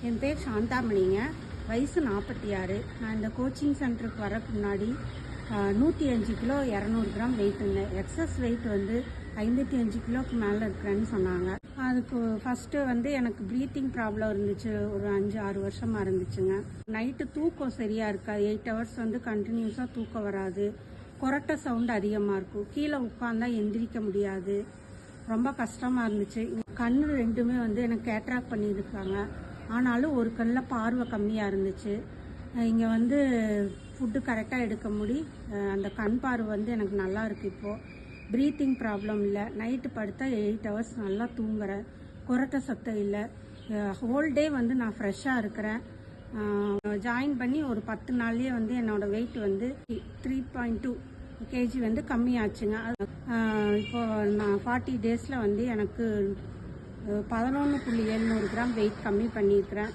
என் பேர் சாந்தாமணிங்க. வயசு 46. நான் இந்த கோச்சிங் சென்டருக்கு வரக்கு முன்னாடி 105 கிலோ 200 கிராம் வெயிட் இருந்தேன். எக்ஸஸ் வெயிட் வந்து 55 கிலோக்கு மேலே இருக்கிறேன்னு சொன்னாங்க. அதுக்கு ஃபஸ்ட்டு வந்து எனக்கு ப்ரீத்திங் ப்ராப்ளம் இருந்துச்சு. ஒரு 5-6 வருஷமாக இருந்துச்சுங்க. நைட்டு தூக்கம் சரியாக இருக்காது. 8 ஹவர்ஸ் வந்து கண்டினியூஸாக தூக்கம் வராது. கொரட்டை சவுண்டு அதிகமாக இருக்கும். கீழே உட்காந்தா எந்திரிக்க முடியாது. ரொம்ப கஷ்டமாக இருந்துச்சு. கண்ணு ரெண்டுமே வந்து எனக்கு கேட்ராக்ட் பண்ணியிருக்காங்க. ஆனாலும் ஒரு கண்ணில் பார்வை கம்மியாக இருந்துச்சு. இங்கே வந்து ஃபுட்டு கரெக்டாக எடுக்க அந்த கண் பார்வை வந்து எனக்கு நல்லா இருக்குது. இப்போது ப்ரீத்திங் ப்ராப்ளம் இல்லை. நைட்டு படுத்தா 8 ஹவர்ஸ் நல்லா தூங்குறேன். கொரட்டை சத்தம் இல்லை. ஹோல் டே வந்து நான் ஃப்ரெஷ்ஷாக இருக்கிறேன். ஜாயின் பண்ணி ஒரு 10 நாள்லேயே வந்து என்னோடய வெயிட் வந்து 3.2 கேஜி வந்து கம்மியாச்சுங்க. இப்போது நான் 40 டேஸில் வந்து எனக்கு 11.700 கிராம் வெயிட் கம்மி பண்ணியிருக்கிறேன்.